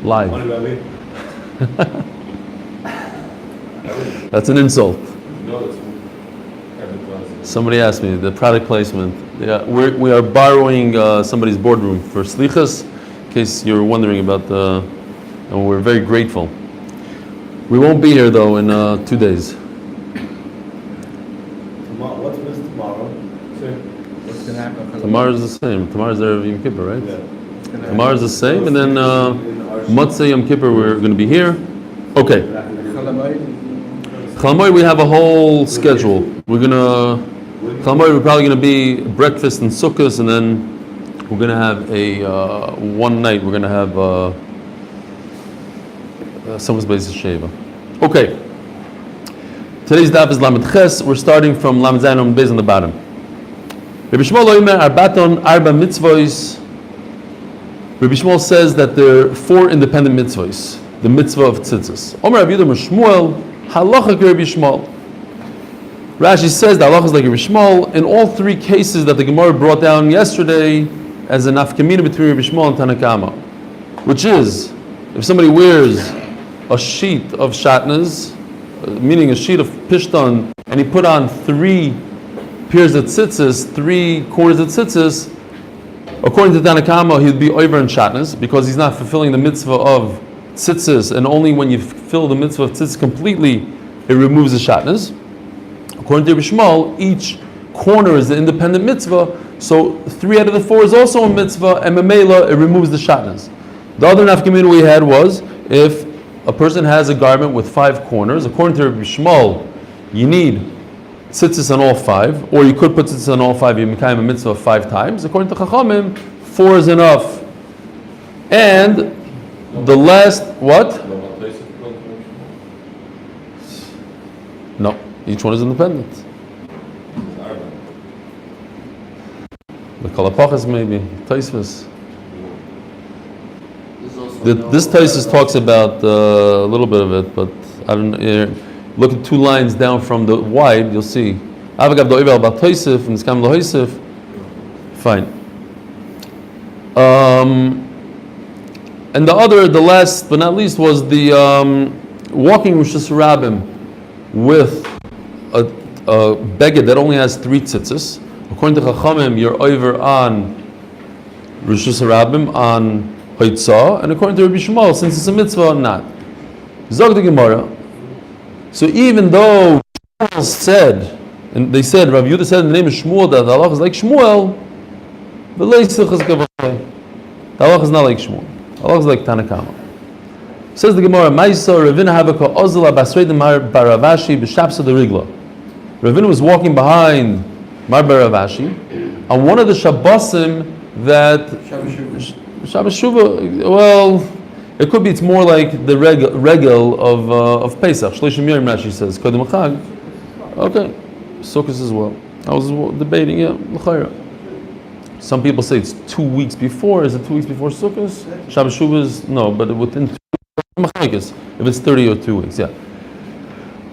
Live. That's an insult. Somebody asked me the product placement. Yeah, we are borrowing somebody's boardroom for slichas, in case you're wondering about and we're very grateful. We won't be here though in 2 days. What's missed tomorrow? What's going to happen? Tomorrow's the same. Tomorrow's Erev Yom Kippur, right? Yeah. Tomorrow's the same, and then Motzei Yom Kippur we're going to be here. Okay. Chalamoid we have a whole schedule. Chalamoid we're probably going to be breakfast and sukkahs, and then we're going to have a one night. We're going to have someone's place of Sheva. Okay. Today's daf is Lamed Ches. We're starting from Lamed Zayin on base on the bottom. Rabbi Shmuel Oimer Arbaton Arba Mitzvos. Rabbi Shmuel says that there are 4 independent mitzvahs. The mitzvah of tzitzis. Omer Rabbi Yehuda Shmuel Halacha Rabbi Shmuel. Rashi says the halacha is like Rabbi Shmuel in all 3 cases that the Gemara brought down yesterday as a nafkamina between Rabbi Shmuel and Tanakama, which is if somebody wears a sheet of shatnez, meaning a sheet of pishtan, and he put on 3 pairs of tzitzis, 3 quarters of tzitzis, according to Tanakama, he'd be over in shatnez because he's not fulfilling the mitzvah of tzitzis, and only when you fulfill the mitzvah of tzitzis completely, it removes the shatnez. According to Rabbi Shmuel, each corner is an independent mitzvah, so 3 out of the 4 is also a mitzvah, and memela, it removes the shatnez. The other nafkamina we had was if a person has a garment with 5 corners, according to Rabbi Shmuel, you need tzitzis on all 5, or you could put tzitzis on all 5, you make a mitzvah 5 times. According to Chachamim, 4 is enough. And the last, what? No, each one is independent. The Kalapachas maybe, Taisvus. This Taisus talks about a little bit of it, but I don't know. Look at 2 lines down from the wide, you'll see. Avagav do'evel about Taisif and Skam lo'Haisif. Fine. And the last but not least was the walking Rosh Hashanah with a beged that only has 3 tzitzis. According to Chachamim, you're over on Rosh Hashanah on Haitzah, and according to Rabbi Shmuel, since it's a mitzvah, not. Zog the Gemara. So even though Shmuel said, and they said, Rabbi Yehuda said in the name of Shmuel that the halach is like Shmuel, the halach is not like Shmuel. The halach is like Tanakama. Says the Gemara, Maisa Ravina Havaka Ozla Basreid Mar Baravashi B'Shapsa the Rigla. Ravina was walking behind Mar Baravashi on one of the Shabbosim that Shabbos Shuvah, well, it could be it's more like the regel of Pesach. Shleishim Yom Rashi says, Kodem Chag. Okay, Sukkot as well. I was debating, l'chayra. Some people say it's 2 weeks before. Is it 2 weeks before Sukkot? Shabbos Shuvah is, no, but within 2 weeks. If it's 30 or 2 weeks, yeah.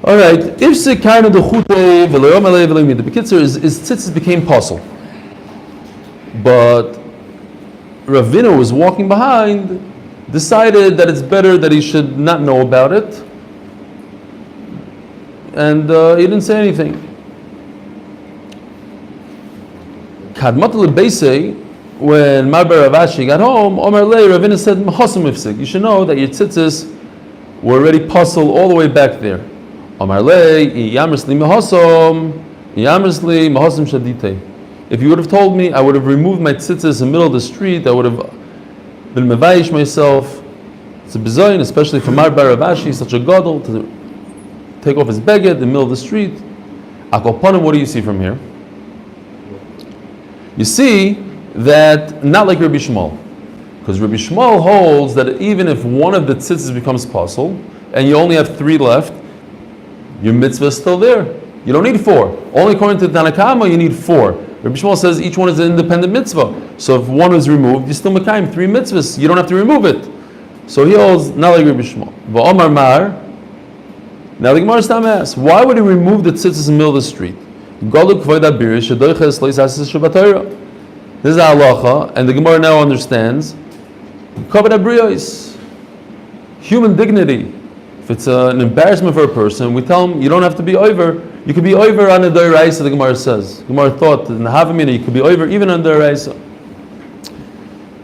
All right, if Sekarna the Chutei, V'le'yom alei v'le'yom, the Bekitzer is tzitzis became possible. But Ravina was walking behind, decided that it's better that he should not know about it, and he didn't say anything. Kadmat lebeisei, when Marbar Ravashi got home, Omer Lei, Ravina said, Mahosam ifsik, you should know that your tzitzis were already puzzled all the way back there. Omer Lei, Yamrisli Mahosam, Yamrisli Mahosam Shaditei. If you would have told me, I would have removed my tzitzis in the middle of the street. I would have been mevayish myself. It's a bizayin, especially for Mar Bar Ravashi, such a gadol, to take off his beged in the middle of the street. Akoponim, what do you see from here? You see that not like Rabbi Shmuel, because Rabbi Shmuel holds that even if one of the tzitzis becomes pasul and you only have 3 left, your mitzvah is still there. You don't need 4. Only according to Tanakama, you need 4. Rabbi Shmuel says each one is an independent mitzvah. So if one is removed, you still makayim 3 mitzvahs. You don't have to remove it. So he holds not like Rabbi Shmuel. V'omar mar. Now the Gemara Stam asks, why would he remove the tzitzis in the middle of the street? This is halacha, and the Gemara now understands. human dignity. If it's an embarrassment for a person, we tell them you don't have to be over. You could be over on a Doraisa, the Gemara says. Gemara thought in the Havamina you could be over even on Doraisa.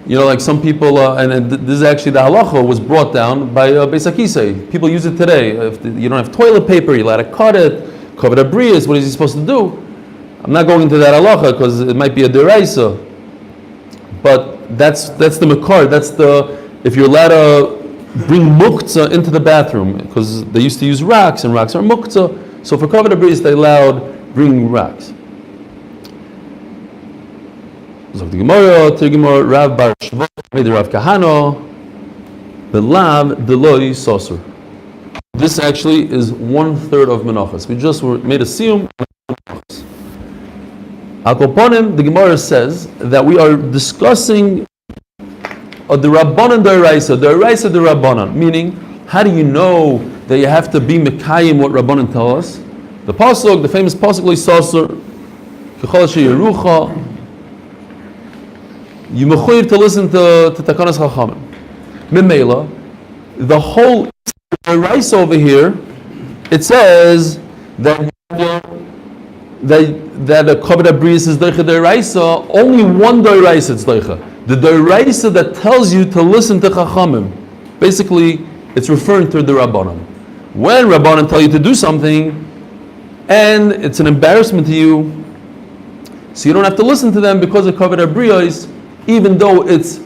You know, like some people, and this is actually the halacha was brought down by Beis Akisei. People use it today. If you don't have toilet paper, you're allowed to cut it. Cover the brias. What is he supposed to do? I'm not going into that halacha because it might be a deraisa. But that's the makar. That's the if you're allowed to bring muktzah into the bathroom because they used to use rocks and rocks are muktzah. So for cover the brias, they allowed bringing rocks. So the Gemara, Rav Bar Shvot, made Rav Kahano, Belav Deloi Sosur. This actually is 1/3 of Menachos. We just made a siyum. Al Koponim, the Gemara says that we are discussing the Rabbanan Deraisa, the Rabbanan, meaning how do you know that you have to be Mekayim what Rabbanan tell us? The pasuk, the famous pasuk Loi Sosur, Kechol Sheyerucha. You mechuyev to listen to Takanas Chachamim. Mimela, the whole rice over here, it says that a Kavod Bris is Deicha Deraisa, only one Deraisa is Deicha. The Deraisa that tells you to listen to Chachamim. Basically, it's referring to the Rabbanan. When Rabbanan tell you to do something, and it's an embarrassment to you, so you don't have to listen to them because of Kavod Bris, even though it's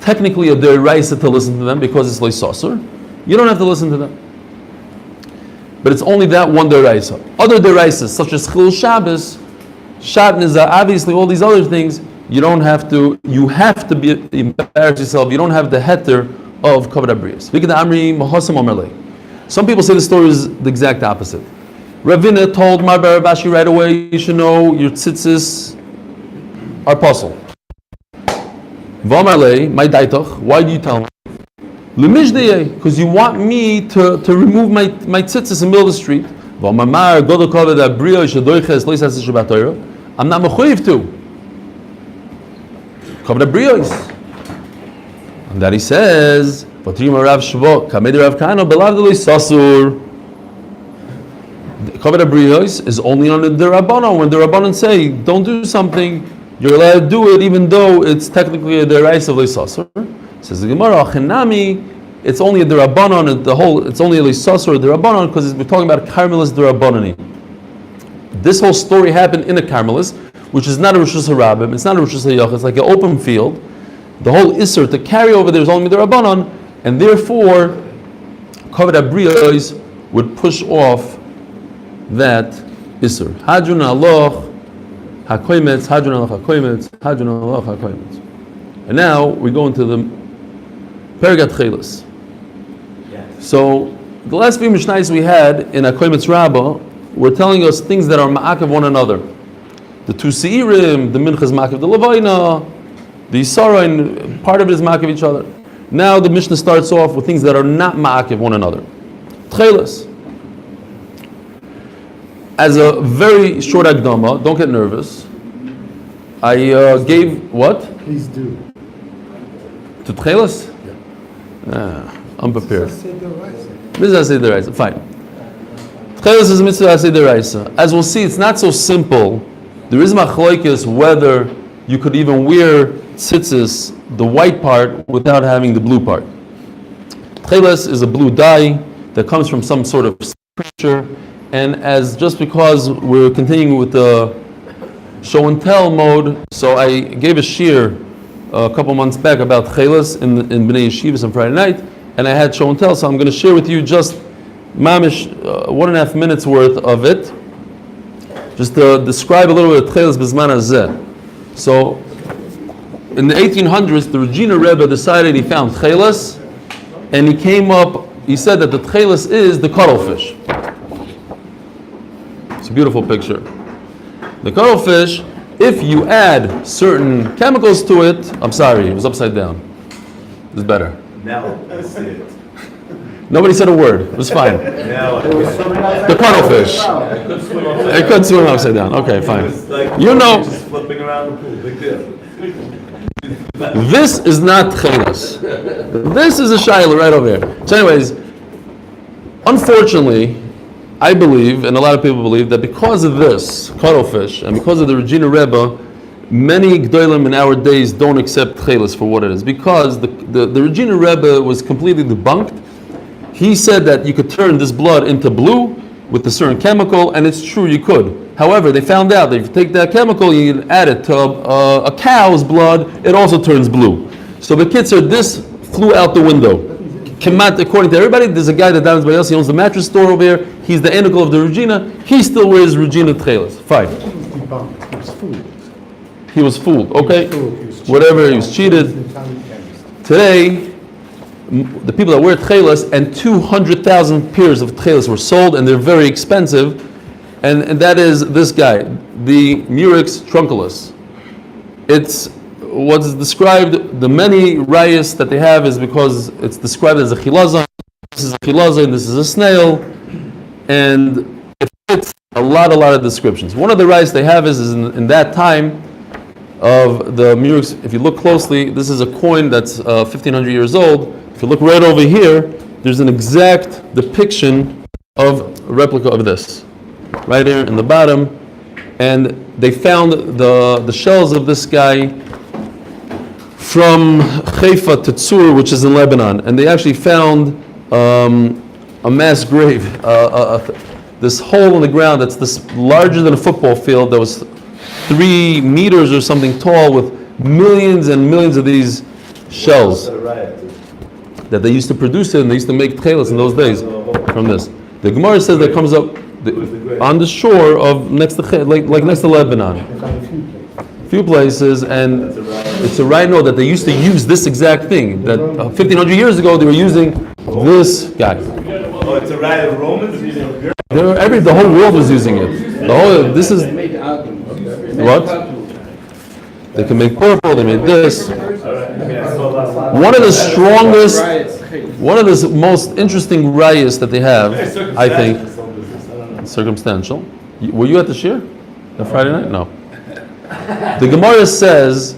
technically a deraisa to listen to them because it's leisasur, you don't have to listen to them. But it's only that one deraisa. Other deraisas, such as Chilul Shabbos, Shatnez, obviously all these other things, you don't have to. You have to be embarrass yourself. You don't have the heter of Kavod Abriyas. Some people say the story is the exact opposite. Ravina told Mar Bar Abashi right away, you should know your tzitzis are puzzle. My daitoch, why do you tell me? Because you want me to remove my tzitzis in the middle of the street. I'm not mechuyev to. Kavod Abriyos. And that he says, Kavod Abriyos is only on the Rabbanon. When the Rabbanon say, don't do something, you're allowed to do it even though it's technically a deraisa of leisasur. Says the Gemara, Achenami, it's only a derabbanon, it's only a leisasur, a derabbanon, because we're talking about a Carmelis derabbanani. This whole story happened in a Carmelis, which is not a Rosh Hashanah, it's not a Rosh Hashanah, it's like an open field. The whole Isser to carry over there is only derabbanon, and therefore, Kavod Abriyos would push off that Isser. Hadrun aloch, hakoymetz, hadrun aloch hakoymetz, hadrun aloch hakoymetz. And now we go into the Perigat Chelis. So the last few Mishnayos we had in Hakoymetz Rabbah were telling us things that are ma'akev one another. The two Seirim, the Minchas ma'akev the Levayna, the Yisara, and part of it is ma'akev each other. Now the Mishnah starts off with things that are not ma'akev one another. Chelis. As a very short Akdama, don't get nervous, I gave what? Please do. To Tchelis? Yeah. Unprepared. Mitzvah Aseh D'Oraisa. Fine. Tchelis is a Mitzvah Aseh D'Oraisa. As we'll see, it's not so simple. There is machlokes whether you could even wear tzitzis, the white part, without having the blue part. Tchelis is a blue dye that comes from some sort of creature, and as just because we're continuing with the show and tell mode, so I gave a shir a couple months back about Chelis in Bnei Yeshivas on Friday night, and I had show and tell, so I'm going to share with you just mamish 1.5 minutes worth of it, just to describe a little bit of Chelis B'zman Hazeh. So, in the 1800s, the Regina Rebbe decided he found Chelis, and he said that the Chelis is the cuttlefish. It's a beautiful picture. The cuttlefish, if you add certain chemicals to it, I'm sorry, it was upside down. It's better. Now I see it. Nobody said a word. It was fine. The cuttlefish. It could swim upside down. Okay, fine. It's like you know. just flipping around the pool. Big deal. This is not tchelas. This is a shaila right over here. So anyways, unfortunately, I believe, and a lot of people believe, that because of this cuttlefish, and because of the Regina Rebbe, many Gdolim in our days don't accept tchelas for what it is. Because the Regina Rebbe was completely debunked. He said that you could turn this blood into blue with a certain chemical, and it's true you could. However, they found out that if you take that chemical, you can add it to a cow's blood, it also turns blue. So the Bekitzer, this flew out the window. According to everybody, there's a guy that down by us, he owns the mattress store over here, he's the anacle of the Regina, he still wears Regina tchelas. Fine. He was fooled. Okay, whatever, he was cheated. Today, the people that wear tchelas, and 200,000 pairs of tchelas were sold, and they're very expensive, and that is this guy, the Murex trunculus. It's what's described, the many rayas that they have is because it's described as a chilazon. This is a chilazon, and this is a snail, and it fits a lot of descriptions. One of the rayas they have is in that time of the Murex. If you look closely, this is a coin that's 1,500 years old. If you look right over here, there's an exact depiction of a replica of this, right here in the bottom. And they found the shells of this guy from Haifa to Tzur, which is in Lebanon. And they actually found a mass grave, this hole in the ground that's this larger than a football field that was 3 meters or something tall with millions and millions of these shells that they used to produce it, and they used to make tchelas in those days from this. The Gemara says that comes up on the shore of next to like next to Lebanon, a few places, and it's a rhino that they used to use this exact thing. That 1,500 years ago they were using this guy. Oh, it's a rhino of Romans. The whole world was using it. This is what they can make purple. They made this. One of the most interesting rayas that they have, I think, circumstantial. Were you at the shir? The Friday night? No. The Gemara says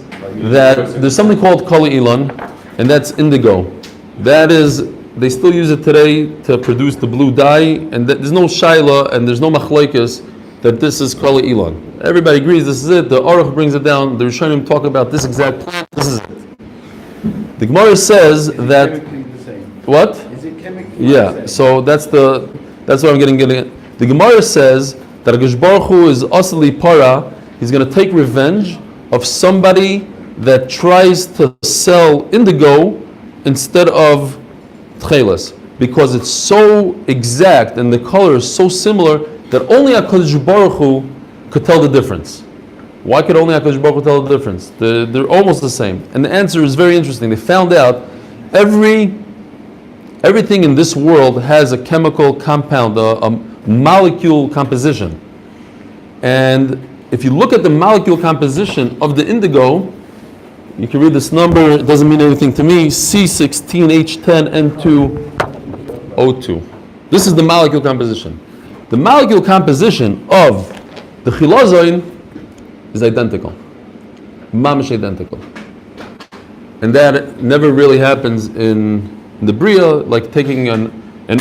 that there's something called kali ilan, and that's indigo. That is, they still use it today to produce the blue dye, and there's no shaila and there's no machlokes that this is kali ilan. Everybody agrees this is it. The Aruch brings it down. The Rishonim talk about this exact plant. This is it. The Gemara says that what? Is it chemically? Yeah. So that's what I'm getting at. The Gemara says that Hakadosh Baruch Hu is asli para. He's going to take revenge of somebody that tries to sell indigo instead of tchelas, because it's so exact and the color is so similar that only Hakadosh Baruch Hu could tell the difference. Why could only Hakadosh Baruch Hu tell the difference? They're almost the same. And the answer is very interesting. They found out everything in this world has a chemical compound, a molecule composition. And if you look at the molecule composition of the indigo, you can read this number, it doesn't mean anything to me, C16H10N2O2. This is the molecule composition. The molecule composition of the chilazoin is identical. Mamish identical. And that never really happens in the Bria, like taking an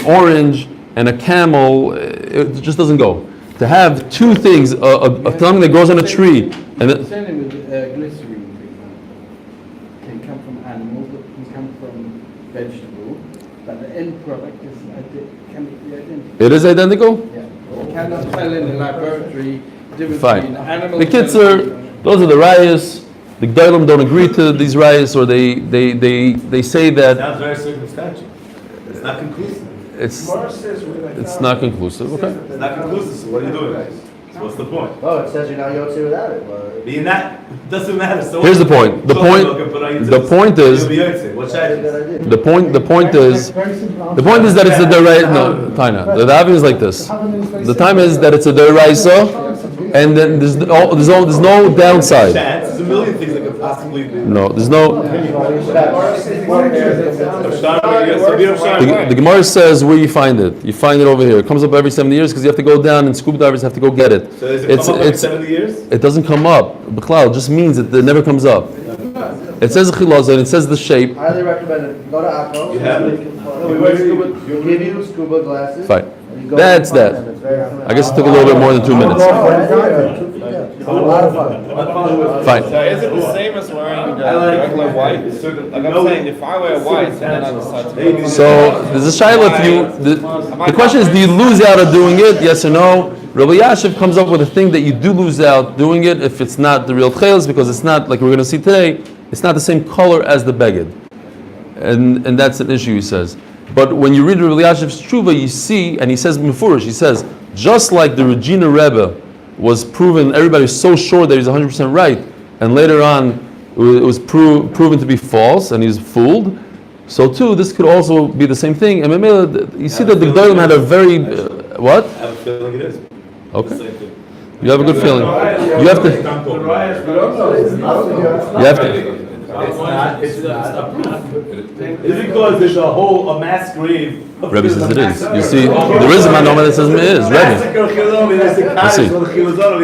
orange and a camel, it just doesn't go. To have two things, something that grows on a tree, and the same with glycerine, for example. Can come from animals, it can come from vegetable, but the end product is chemically identical. It is identical? Yeah. You cannot tell in the laboratory the difference between animals. The kids those are the rayas. The Gdolim don't agree to these rayas, or they say that. Sounds very circumstantial. It's not conclusive. It's not conclusive. Okay. It's not conclusive. So what are you doing? So what's the point? Oh, it says you're not Yotze without it. Being that doesn't matter. So here's the point. The point is. The point is that it's a deraisa. No, Taina. The davin is like this. The time is that it's a deraisa, and then there's no downside. There's a million things that could possibly be. No, there's no. The Gemara says where you find it. You find it over here. It comes up every 70 years because you have to go down and scuba divers have to go get it. So does it come up every 70 years? It doesn't come up. B'chlal just means that it never comes up. It says chiloza and it says the shape. Highly recommended. Go to Akko. You have it? You'll give you scuba glasses. Fine. and you go That's and find that. them. It's very familiar. I guess it took a little bit more than 2 minutes. It's a lot of fun. Fine. So is it the same as wearing regular white? Like I'm saying, if I wear white and then I decide to So there's a shayla if you. The question is, do you lose out on doing it? Yes or no? Rabbi Yashiv comes up with a thing that you do lose out doing it if it's not the real tcheles, because it's not, like we're going to see today, it's not the same color as the beged. And that's an issue, he says. But when you read Rabbi Yashiv's tshuva, you see, and he says mefurish, he says, just like the Regina Rebbe was proven, everybody was so sure that he's 100% right, and later on it was proven to be false, and he's fooled, so too, this could also be the same thing. And you see that the Gedolim had a very, what? I have a feeling it is. Okay. Same thing. You have a good feeling. You have to. You have to. It's because there's a mass grave. Rebbe says it is. You see, there is a manoma that says it is. Rebbe. See. All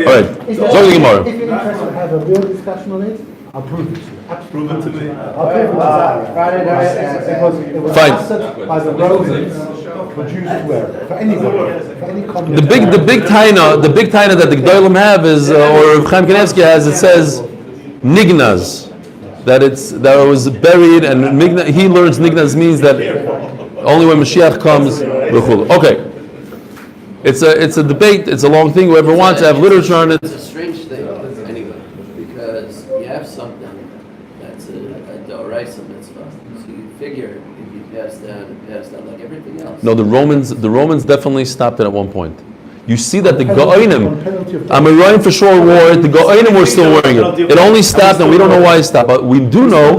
right. Zog the Gemara. If you're interested to have a real discussion on it, I'll prove it to you. Prove it to me. I'll prove it Friday night. because it was Fine. acid by the Romans produced where? For anybody. For any common. The big taina that the Gedolim have is, or Chaim Kanevsky has, it says nignas. That it was buried, and he learns nignas means that only when Mashiach comes. Okay, it's a debate. It's a long thing. Whoever wants to have literature on it. It's a strange thing, anyway, because you have something that's a doraisa mitzvah. So you figure if you pass down like everything else. No, the Romans definitely stopped it at one point. You see that the Go'onim, Amoraim for sure wore it, the Go'onim were still wearing it. It only stopped, and we don't know why it stopped, but we do know,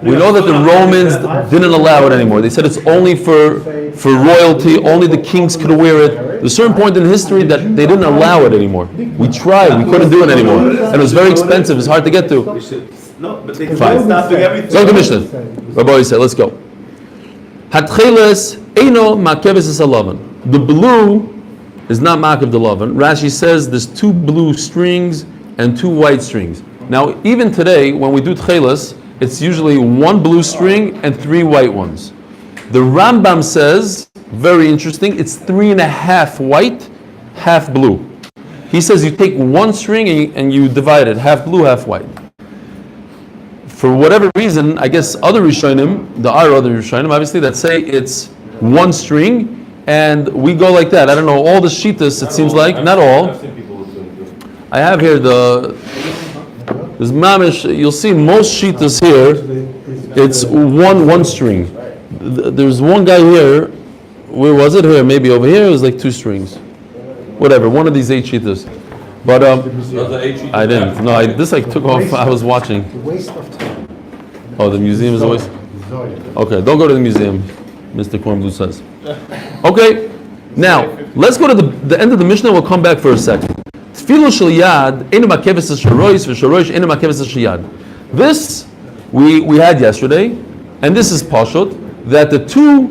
we know that the Romans didn't allow it anymore. They said it's only for royalty, only the kings could wear it. There's a certain point in history that they didn't allow it anymore. We tried, we couldn't do it anymore. And it was very expensive, it's hard to get to. No, but they Fine. stopping everything. So the Mishnah, Rabbi said, let's go. Hatcheles eino makeves es alavan. The blue is not Makav the Lavan. Rashi says there's 2 blue strings and 2 white strings. Now, even today, when we do Tchelas, it's usually 1 blue string and 3 white ones. The Rambam says, very interesting, it's 3.5 white, half blue. He says you take 1 string and you divide it, half blue, half white. For whatever reason, I guess other Rishonim, other Rishonim, obviously, that say it's 1 string, and we go like that. I don't know, all the shitas, it seems like, not all. I have here there's mamish, you'll see most shitas here, it's one string. There's one guy here, where was it here? Maybe over here, it was like 2 strings. Whatever, one of these 8 shitas. But I didn't. No, this I took off, I was watching. Waste of time. Oh, the museum is always? Okay, don't go to the museum, Mr. Kornblue says. Okay, now let's go to the end of the Mishnah. We'll come back for a second. Tfilu shel yad einu makeves es sharois v'sharois einu makeves es yad. This we had yesterday, and this is pashut that the two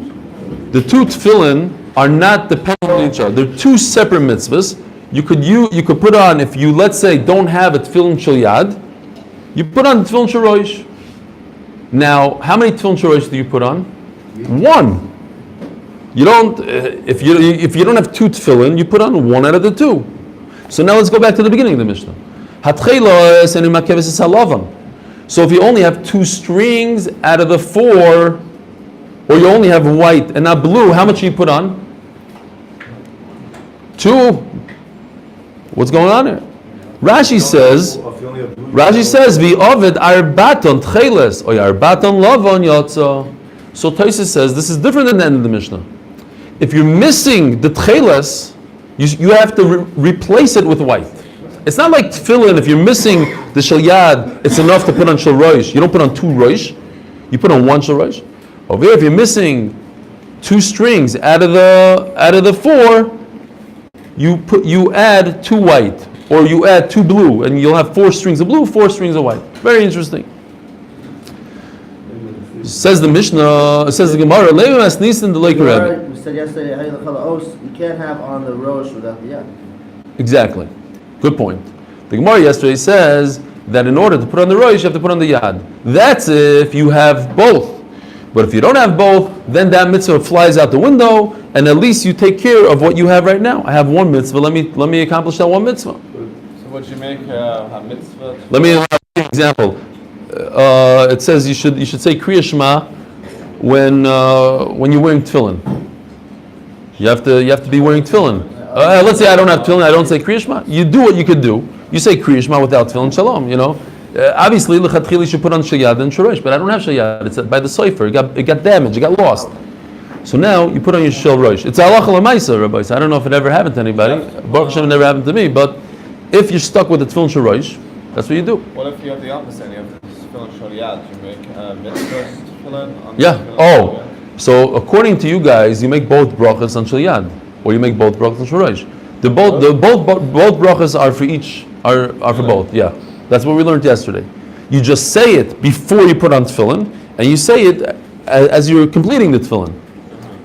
tefillin are not dependent on each other. They're 2 separate mitzvahs. You could put on, if you, let's say, don't have a tefillin shel yad, you put on the tefillin sharois. Now, how many tefillin sharois do you put on? 1. You don't. If you don't have 2 tefillin, you put on 1 out of the 2. So now let's go back to the beginning of the Mishnah. So if you only have 2 strings out of the 4, or you only have white and not blue, how much do you put on? 2. What's going on here? Rashi says v'ovid arbaton tcheles or arbaton lavon yotza. So Tosfos says this is different than the end of the Mishnah. If you're missing the tcheles, you have to replace it with white. It's not like tefillin. If you're missing the shel yad, it's enough to put on shel roish. You don't put on 2 roish. You put on 1 shel roish. Over here, if you're missing 2 strings out of the 4, you add 2 white, or you add 2 blue, and you'll have 4 strings of blue, 4 strings of white. Very interesting. Says the Mishnah, says the Gemara, Levimas Nisan the Lake Rebbe. We said yesterday, you can't have on the rosh without the yad. Exactly. Good point. The Gemara yesterday says, that in order to put on the roish, you have to put on the yad. That's if you have both. But if you don't have both, then that mitzvah flies out the window, and at least you take care of what you have right now. I have one mitzvah. Let me accomplish that one mitzvah. So what you make a mitzvah? Let me give you an example. It says you should say Kriya Shema when you're wearing tefillin. You have to be wearing tefillin. Let's say I don't have tefillin. I don't say Kriya Shema. You do what you could do. You say Kriya Shema without tefillin. Shalom. Obviously, lechatchila you should put on shayad and shorosh, but I don't have shayad. It's by the sofer. It got damaged. It got lost. So now you put on your shel rosh. It's halacha l'maisa, Rabbi. So I don't know if it ever happened to anybody. Baruch Hashem, it never happened to me. But if you're stuck with the tefillin shorosh, that's what you do. What if you have the opposite? You have the tefillin shoriyat. You make mitzvah tefillin on Yeah. tefillin Oh, shoriyat. so according to you guys, you make both brachas on shayad, or you make both brachas on shorosh. Both brachas are for each. Are for both. Yeah. That's what we learned yesterday. You just say it before you put on tefillin, and you say it as you're completing the tefillin.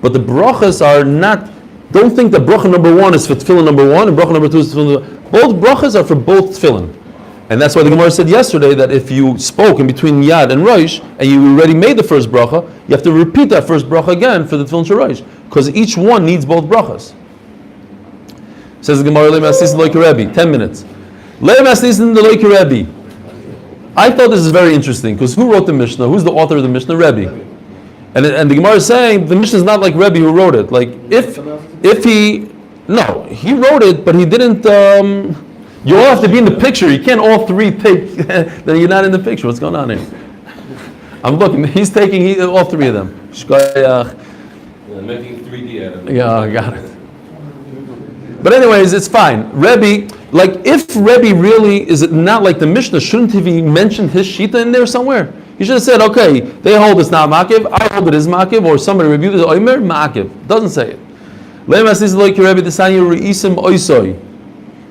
But the brachas are not. Don't think that bracha number 1 is for tefillin number 1, and bracha number 2 is tefillin number 2. Both brachas are for both tefillin. And that's why the Gemara said yesterday that if you spoke in between yad and rosh, and you already made the first bracha, you have to repeat that first bracha again for the tefillin shorosh, because each one needs both brachas. Says the Gemara, 10 minutes. I thought this is very interesting because who wrote the Mishnah? Who's the author of the Mishnah? Rebbe. And the Gemara is saying the Mishnah is not like Rebbe who wrote it. Like if he wrote it, but he didn't. You all have to be in the picture. You can't all three take. Then you're not in the picture. What's going on here? I'm looking. He's taking all three of them. Making 3D out of it. Yeah, I got it. But anyways, it's fine. Rebbe, like if Rebbe really is it not like the Mishnah, shouldn't he mentioned his shita in there somewhere? He should have said, okay, they hold it's not makiv, I hold it is makiv, or somebody reviewed it, oimer, makiv. Doesn't say it.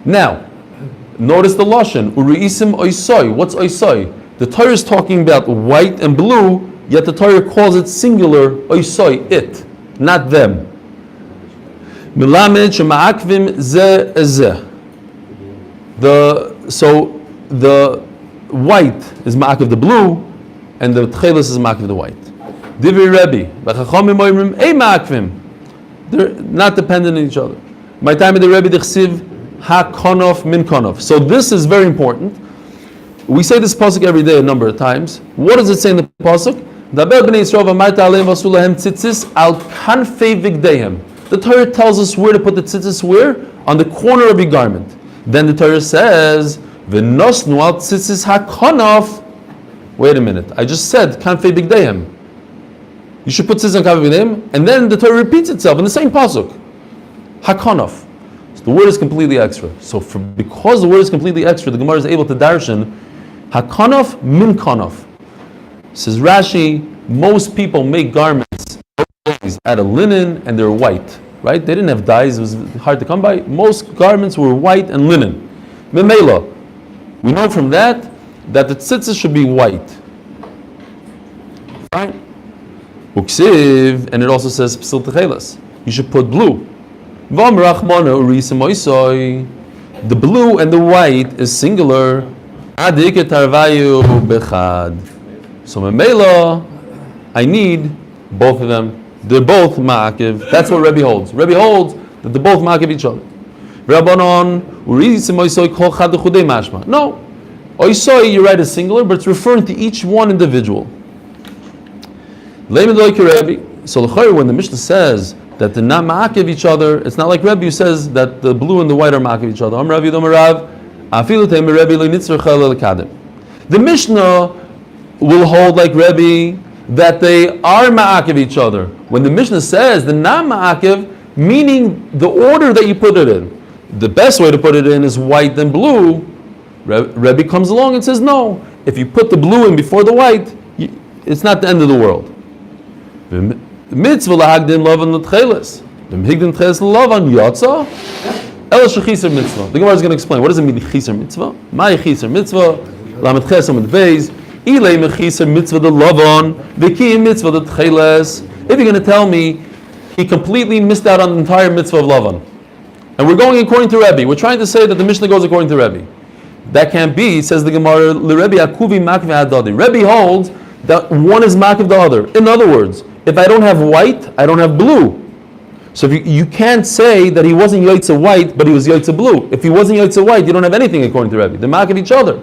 Now, notice the lashon, uriisim oisoi. What's oisoi? The Torah is talking about white and blue, yet the Torah calls it singular, oisoi, it, not them. Milamed shema'akvim ze ezeh. So the white is ma'akiv the blue, and the tchelis is ma'akiv the white. Divri Rebbe, v'chachamim oimrim ei ma'akvim. They're not dependent on each other. My time in the Rebbe d'chsiv ha-konof min konof. So this is very important. We say this pasuk every day a number of times. What does it say in the pasuk? Daber b'nei Yisrael v'amarta aleim v'asu lahem tzitzis al kanfei vigdeihem. The Torah tells us where to put the tzitzis, where? On the corner of your garment. Then the Torah says, V'nosnu al tzitzis ha-konof. Wait a minute, I just said, kanfei bigdeihem. You should put tzitzis on kanfei bigdeihem, and then the Torah repeats itself in the same pasuk. Ha-konof. So the word is completely extra. So because the word is completely extra, the Gemara is able to darshan, ha-konof min konof. Says Rashi, most people make garments out of linen and they're white, right? They didn't have dyes, it was hard to come by. Most garments were white and linen. Memela, we know from that the tzitzis should be white. Fine. Uksiv, and it also says psil techelas. You should put blue. The blue and the white is singular. So memela, I need both of them. They're both ma'akiv. That's what Rebbe holds. Rebbe holds that they're both ma'akiv each other. No. Oisoi, you're right, is singular, but it's referring to each one individual. So when the Mishnah says that they're not ma'akiv each other, it's not like Rebbe who says that the blue and the white are ma'akiv each other. The Mishnah will hold like Rebbe that they are ma'akiv each other. When the Mishnah says the not ma'akiv, meaning the order that you put it in. The best way to put it in is white then blue. Rebbe comes along and says no. If you put the blue in before the white, it's not the end of the world. Mitzvah lahagdim lavan l'tcheles. Higdim tcheles lavan yotza. El shechisar mitzvah. The Gemara is going to explain what does it mean chisar mitzvah. My chisar mitzvah. Lamed ches amid beis. Eli mechisar mitzvah the lavan. V'ki mitzvah the tcheles. If you're going to tell me he completely missed out on the entire mitzvah of lavan, and we're going according to Rebbe, we're trying to say that the Mishnah goes according to Rebbe. That can't be, says the Gemara, Rebbe Akuvi Makiv Hadadi. Rebbe holds that one is Makiv the other. In other words, if I don't have white, I don't have blue. So if you can't say that he wasn't Yaitza white, but he was Yaitza blue. If he wasn't Yaitza white, you don't have anything according to Rebbe. They Makiv each other.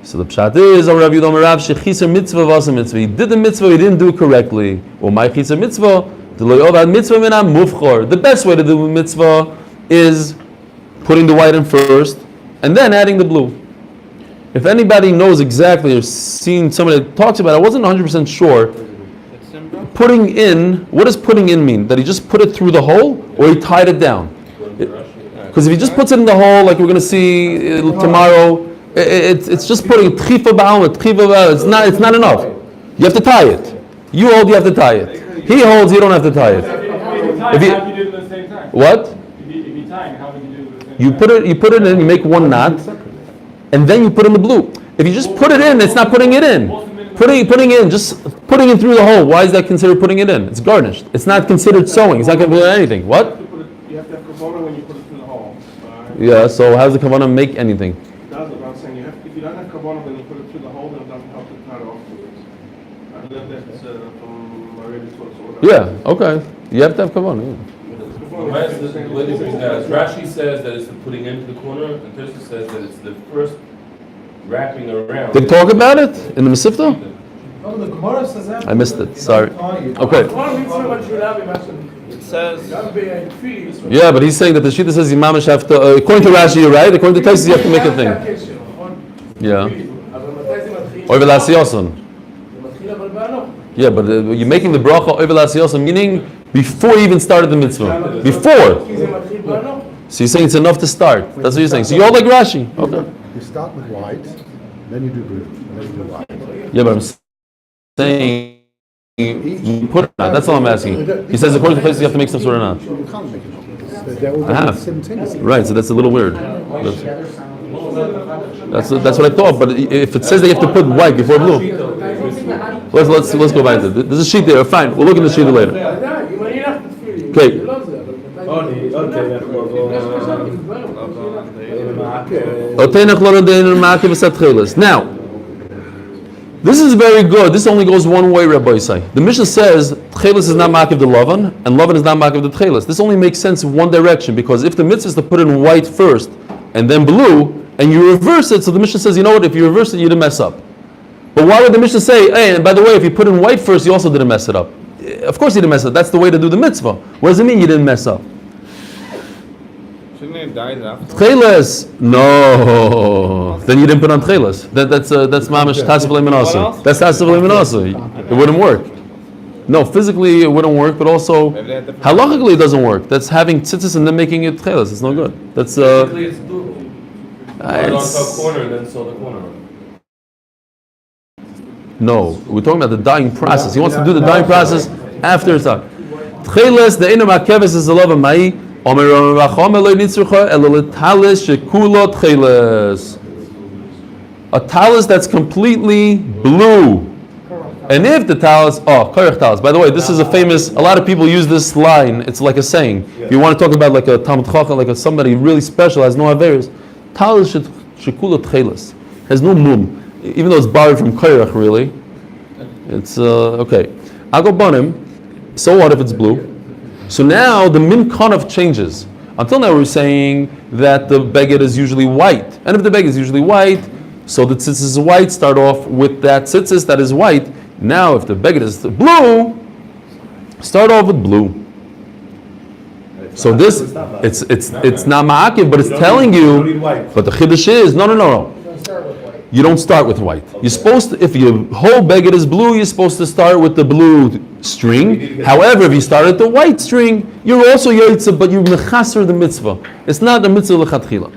So the pshat is, Rav Yudom Rav shechiser mitzvah v'asa mitzvah. He did the mitzvah, he didn't do it correctly. Or my chiser mitzvah, the best way to do a mitzvah is putting the white in first and then adding the blue. If anybody knows exactly or seen somebody that talks about it, I wasn't 100% sure. Putting in, what does putting in mean? That he just put it through the hole or he tied it down? Because if he just puts it in the hole, like we're going to see tomorrow, it's just putting tchifa ba'al, it's not enough. You have to tie it. You hold, you have to tie it. He holds, you don't have to tie it. If you do it at the same time. What? If you tying, how would you do it at the same time? You put it in, you make one knot, and then you put in the blue. If you just put it in, it's not putting it in. Putting in, just putting it through the hole. Why is that considered putting it in? It's garnished. It's not considered sewing. It's not considered anything. What? You have to have kavanah when you put it through the hole. Yeah. So how does the kavanah make anything? It does. What I'm saying, if you don't have kavanah when you put it through the hole, then it doesn't help to cut it afterwards. I learned that from my Rebbe taught. Yeah. Okay. You have to have kavanah. Yeah. Rashi says that it's the putting into the corner, and Tosa says that it's the first wrapping around. Did they talk about it in the Masifta? No, the Gemara says that. I missed it. Sorry. Okay. It says. Yeah, but he's saying that the Shita says Imamish have to. According to Rashi, you're right. According to Tosa, you have to make a thing. Yeah. Over Lasiyosan. Yeah, but you're making the bracha over Lasiyosan, meaning before you even started the mitzvah. Before. So you're saying it's enough to start. That's what you're saying. So you're all like Rashi. Okay. You start with white, then you do blue, and then you do white. Yeah, but I'm saying you put it on. That's all I'm asking. He says according to places you have to make some sort of knot. You can't make it up. They're all I have. simultaneously. Right, so that's a little weird. That's what I thought. But if it says they have to put white before blue, let's go back to it. There's a sheet there. Fine, we'll look in the sheet later. Okay. Now, this is very good. This only goes one way, Rabbi Yisai. The Mishnah says Tchelis is not Makiv the Lavan, and Lavan is not Makiv the Tchelis. This only makes sense in one direction, because if the mitzvah is to put in white first and then blue, and you reverse it, so the Mishnah says, you know what, if you reverse it, you didn't mess up. But why would the Mishnah say, hey, and by the way, if you put in white first, you also didn't mess it up? Of course you didn't mess it up. That's the way to do the mitzvah. What does it mean you didn't mess up? Shouldn't they have died after? Tcheles? No. Then you didn't put on tcheles. That's mamish tasif le'minasa. That's tasif le'minasa. It wouldn't work. No, physically it wouldn't work, but also halachically it doesn't work. That's having tzitzis and then making it tcheles. It's no good. That's Physically it's doable. Put it onto a corner and then sew the corner on. No, we're talking about the dyeing process. He wants to do the dyeing process after it's done. Tcheles, the inner makeves is the love of mai. A talis that's completely blue. And if the talis, koyach talis. By the way, this is a lot of people use this line. It's like a saying. If you want to talk about like a Talmud Chacham, like somebody really special, has no averes, talis shekula tcheles. Has no mum. Even though it's borrowed from koyach, really. It's, okay. Agobanim, so what if it's blue? So now the min kanaf changes. Until now we were saying that the beged is usually white. And if the beged is usually white, so the tzitzis is white, start off with that tzitzis that is white. Now if the beged is blue, start off with blue. So this, it's not ma'akiv, but it's telling you, but the chiddush is, no. You don't start with white. You're supposed to, if your whole beged is blue, you're supposed to start with the blue string. However, if you start at the white string, you're also yoytze, but you mechaser the mitzvah. It's not the mitzvah lechatchila.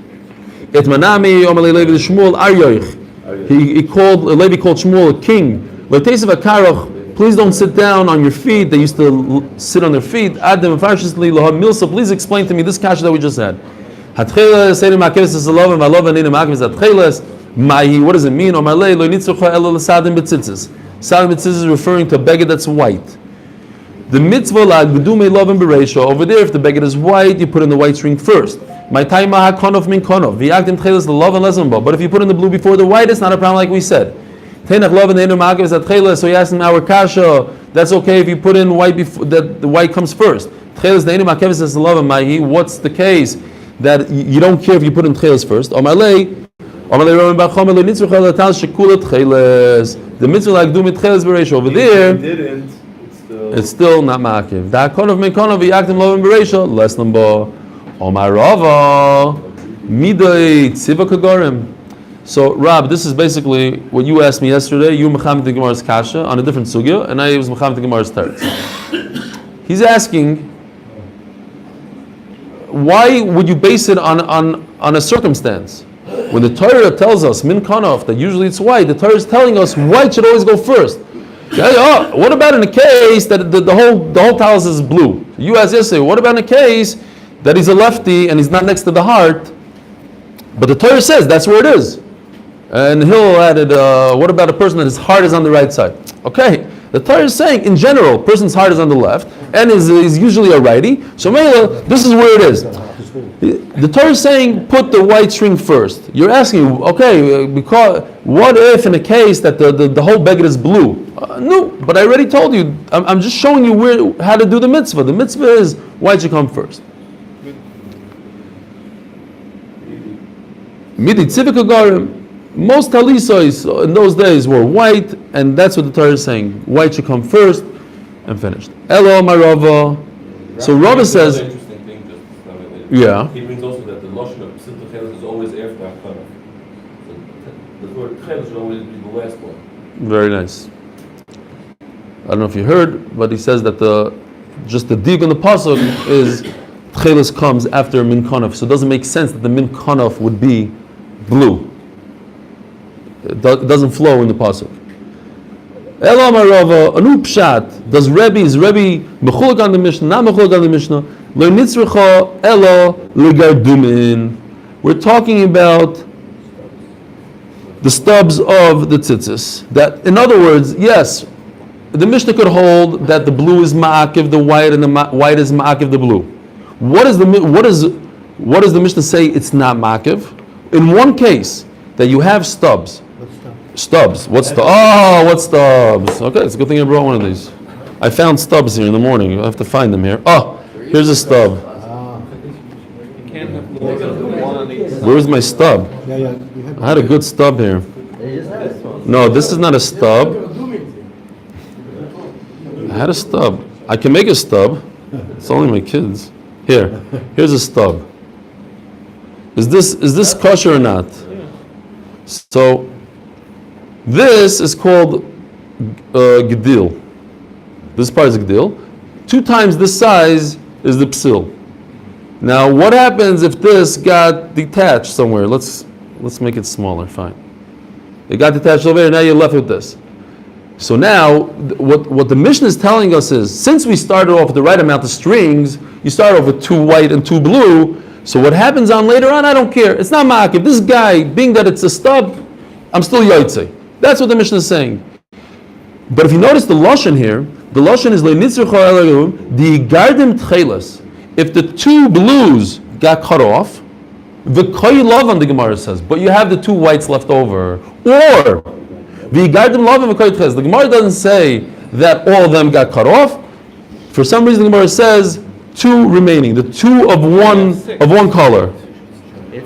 Et manami omelei Levi Shmuel aryoich. Levi called Shmuel a king. V'teisav akaroch. Please don't sit down on your feet. They used to sit on their feet. Adam farshesli laham milsa. Please explain to me this kasha that we just had. Hatcheles seinim makeves is love and love and inim makeves hatcheles. What does it mean? Sadim b'tzitzis is referring to a beged that's white. The mitzvah la gdume love and bereisha. Over there, if the beged is white, you put in the white string first. My time hakonov min konov. V'yakdim tchelis the love and lesson. But if you put in the blue before the white, it's not a problem, like we said. Tenach love and the ma'akev is at tchelis. So you ask him our kasha. That's okay if you put in white before that the white comes first. Tchelis the ma'akev is the love and mahi. What's the case that you don't care if you put in tchelis first? The mitzvah like do mitcheles bereisha over there. It's still not ma'akev. Da konov min konov v'yakdim lovin bereisha less than ba. Omar Rava midei tziva kagorim. So Rab, this is basically what you asked me yesterday. You mechamed the Gemara's kasha on a different sugya, and I was mechamed the Gemara's teretz. He's asking, why would you base it on a circumstance? When the Torah tells us min kanaf that usually it's white, the Torah is telling us white should always go first. What about in a case that the whole talus is blue? You asked yesterday. What about in a case that he's a lefty and he's not next to the heart? But the Torah says that's where it is. And Hill added, what about a person that his heart is on the right side? Okay, the Torah is saying in general, person's heart is on the left and is usually a righty. So Mela, this is where it is. The Torah is saying put the white string first. You're asking, okay, because what if in a case that the whole beggar is blue? No, but I already told you. I'm just showing you how to do the mitzvah. The mitzvah is white should come first. Midi tzivik agarim. Most talisos in those days were white, and that's what the Torah is saying. White should come first, and finished. Elo Marava. So Rava says, interesting thing, yeah. He brings also that the lotion of simple chelis is always after hakana. So the word chelis should always be the last one. Very nice. I don't know if you heard, but he says that the dig on the pasuk is chelis comes after min kanaf, so it doesn't make sense that the min kanaf would be blue. It doesn't flow in the pasuk. Elam Arava, anu pshat. Is Rebbe mechulak on the Mishnah, not mechulak on the Mishnah? Lo nitzrecha elo legardumin. We're talking about the stubs of the tzitzis. That, in other words, yes, the Mishnah could hold that the blue is ma'akiv the white and the white is ma'akiv the blue. What does the Mishnah say? It's not ma'akiv. In one case, that you have stubs. Stubs. What's stubs? Okay, it's a good thing I brought one of these. I found stubs here in the morning. I have to find them here. Oh, here's a stub. Where's my stub? I had a good stub here. No, this is not a stub. I had a stub. I can make a stub. It's only my kids. Here's a stub. Is this kosher or not? So this is called gedil. This part is gedil. 2 times this size is the psil. Now, what happens if this got detached somewhere? Let's make it smaller. Fine. It got detached over here. Now you're left with this. So now, what the Mishnah is telling us is, since we started off with the right amount of strings, you start off with 2 white and 2 blue. So what happens on later on, I don't care. It's not ma'akiv. This guy, being that it's a stub, I'm still yotzei. That's what the Mishnah is saying. But if you notice the lashon here, the lashon is the gardim tchelas. If the 2 blues got cut off, the koy love on the Gemara says, but you have the 2 whites left over, or the gardim love and the koy tchelas. The Gemara doesn't say that all of them got cut off. For some reason, the Gemara says 2 remaining, the 2 of one color.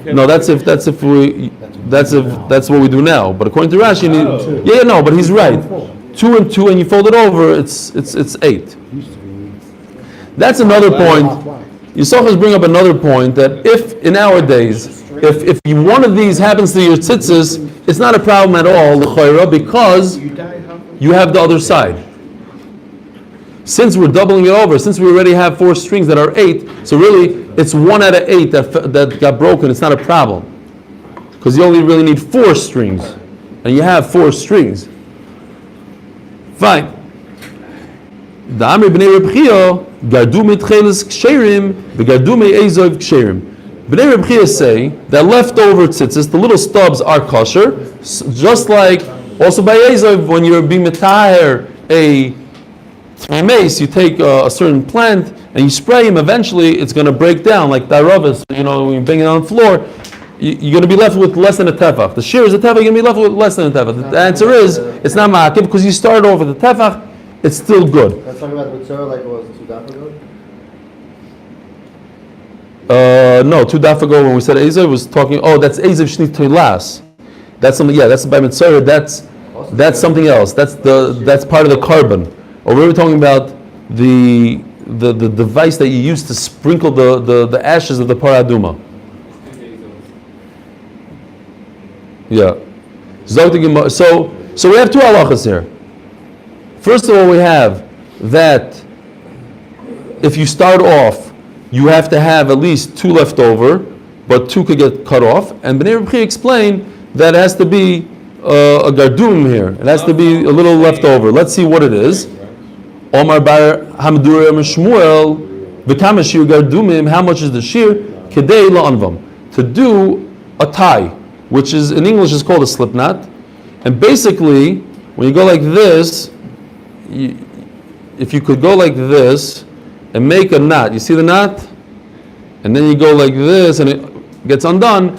No, that's what we do now. But according to Rashi, but he's right. 2 and 2, and you fold it over, it's 8. That's another point. Yisachas bring up another point that if in our days, if one of these happens to your tzitzis, it's not a problem at all, l'chayra, because you have the other side. Since we're doubling it over, since we already have 4 strings that are 8, so really it's 1 out of 8 that got broken. It's not a problem, because you only really need 4 strings, and you have 4 strings. Fine. The Amri b'nei Reb Chia gardu mitcheles ksherim v'gardu me'ezov ksherim. B'nei Reb Chia say that leftover tzitzis, the little stubs, are kosher, just like also by ezov when you're being metaher a mace, you take a certain plant and you spray him, eventually it's going to break down, like daravas, when you bang it on the floor, you're going to be left with less than a tefach. The shear is a tefach, you're going to be left with less than a tefach. The answer is, it's not ma'akiv, because you started off with a tefach, it's still good. Let's talk about the mitzvah like it was 2 daf ago. No, 2 daf ago when we said Ezev was talking, that's Ezev Shnit Toilas. That's something, that's by mitzvah, that's something else. That's part of the carbon. Or we were talking about the device that you use to sprinkle the ashes of the paraduma. Yeah. So we have 2 halachas here. First of all, we have that if you start off, you have to have at least 2 left over, but 2 could get cut off. And Bnei Rebbe explained that it has to be a gardum here. It has to be a little left over. Let's see what it is. Omar bar Hamdur Shmuel, v'kama shir gardumim. How much is the shir? Kedei la'anvam. To do a tie, which is in English is called a slip knot. And basically, when you go like this, if you could go like this and make a knot, you see the knot, and then you go like this and it gets undone.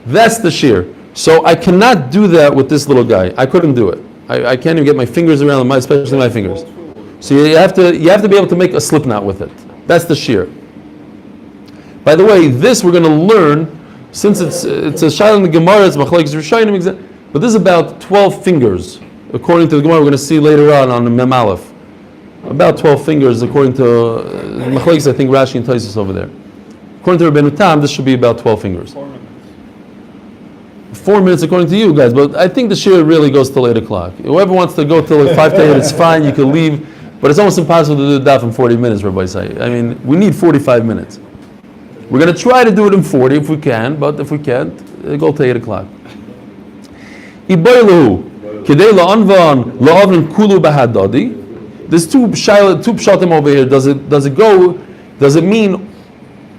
That's the shear. So I cannot do that with this little guy. I couldn't do it. I can't even get my fingers around it, especially my fingers. So you have to be able to make a slip knot with it. That's the shear. By the way, this we're going to learn, since it's a shayla in the Gemara, it's machlekes Rishonim, but this is about 12 fingers, according to the Gemara. We're going to see later on the Mem Aleph. About 12 fingers, according to machlekes, I think Rashi and Tosfos over there. According to Rabbeinu Tam, this should be about 12 fingers. 4 minutes according to you guys, but I think the shir really goes till 8 o'clock. Whoever wants to go till like 5 to 8, it's fine, you can leave, but it's almost impossible to do the daf in 40 minutes, Rabbi say. I mean, we need 45 minutes. We're going to try to do it in 40 if we can, but if we can't, go till 8 o'clock. There's two pshatim over here. Does it mean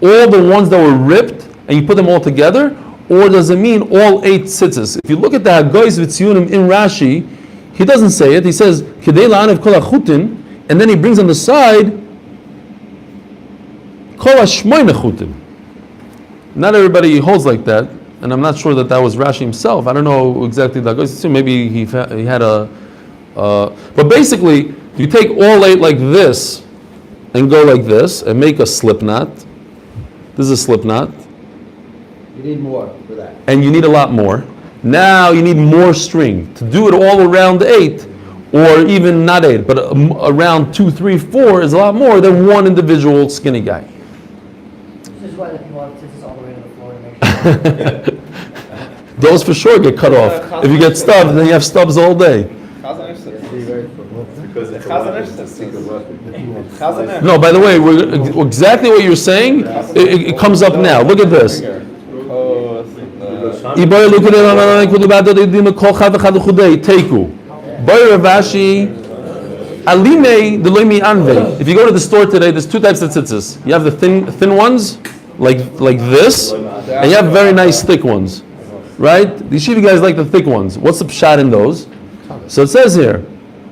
all the ones that were ripped and you put them all together? Or does it mean all 8 tzitzis? If you look at the Hagoyis v'tziyunim in Rashi, he doesn't say it. He says Kedei la'anav kol hachutin, and then he brings on the side kol hashmoyne chutin. Not everybody holds like that, and I'm not sure that was Rashi himself. I don't know exactly the Hagoyis v'tziyunim. Maybe he had a. But basically, you take all 8 like this, and go like this, and make a slip knot. This is a slip knot. You need more for that. And you need a lot more. Now you need more string. To do it all around 8, or even not 8, but around 2, 3, 4 is a lot more than one individual skinny guy. This is why the people have tits all the way to the floor to make sure. Those for sure get cut off. If you get stubs, then you have stubs all day. No, by the way, exactly what you're saying, it comes up now. Look at this. If you go to the store today, there's 2 types of tzitzis. You have the thin ones, like this, and you have very nice thick ones, right? The yeshiva guys like the thick ones. What's the pshat in those? So it says here.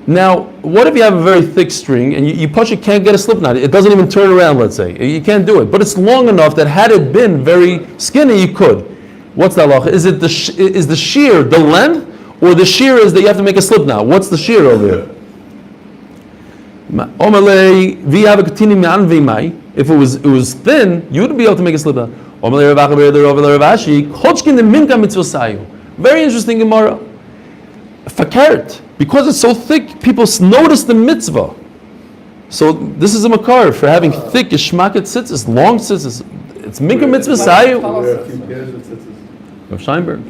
Now, what if you have a very thick string and you push it, can't get a slip knot? It doesn't even turn around, let's say. You can't do it. But it's long enough that had it been very skinny, you could. What's the halacha? Is the shear the length, or the shear is that you have to make a slip knot? What's the shear over here? If it was thin, you wouldn't be able to make a slip knot. Very interesting Gemara. Fakert. Because it's so thick, people notice the mitzvah. So this is a makar for having thick ishmaket tzitzis, long tzitzis. It's minka mitzvah sayu. Of Scheinberg.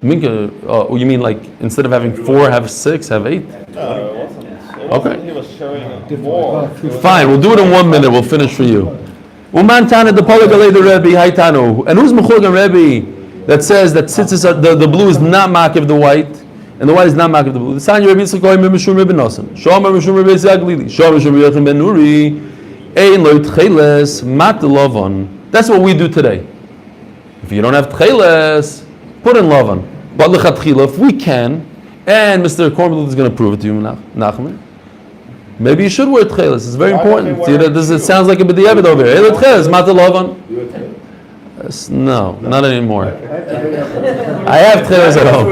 Minka. Oh, you mean like instead of having 4, have 6, have 8? Okay. Fine. We'll do it in 1 minute. We'll finish for you. Uman tana the polagalei the Rebbe haitanu. And who's mechugan Rebbe that says that tzitzis the blue is not makiv the white? And the white is not makiv the blue. The sign Rebbe Yitzchak Kohen Mishum Rebbe Nosson. Shomer Mishum Rebbe Yitzchak Lili. Shomer Mishum Rebbe Yochanan Ben Nuri. Ein lo tcheles mat lovon. That's what we do today. If you don't have tcheles, put in lovon. But lechatchila, if we can, and Mr. Kornblut is going to prove it to you, Nachman. Maybe you should wear tchelis. It's very important. It sounds like a b'diavad over here. Eli tchelis, matalovan. No, not anymore. I have tchelis at home.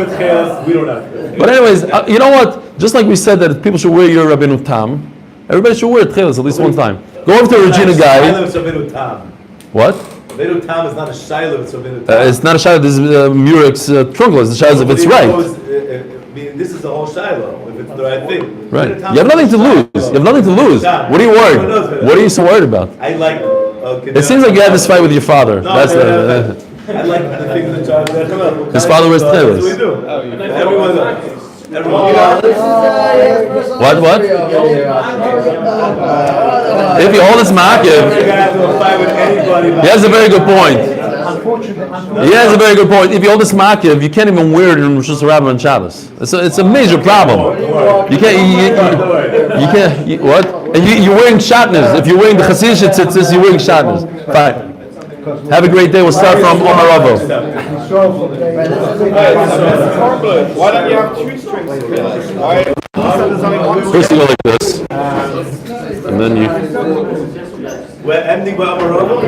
We don't have tchelis. But anyways, you know what? Just like we said that people should wear your Rabbeinu Tam, everybody should wear tchelis at least one time. Go over to Regina guy. What? Rabbeinu Tam is not a shayla, it's Rabbeinu Tam. It's not a shayla. This is Murek's trunkless. The shayla if it's right. This is the whole shayla, if it's the right thing. Right. You have nothing to lose. You have nothing to lose. What are you worried? What are you so worried about? I like. It seems like you had this fight with your father. That's I like the things that John said. His father wears That's tchelis. what we do. Everyone. What? If you hold his makiv, he has a very good point. He has a very good point. If you hold this makiv, you can't even wear it in Rosh Hashanah and Shabbos. It's a major problem. You can't. What? And you're wearing shatnez. If you're wearing the Hasidic tzitzis, you're wearing shatnez. Fine. Have a great day. We'll start from Omar Ravo. Why don't you have two strings of tefillahs? Why? First you go like this, and then you. We're ending by Omar Ravo.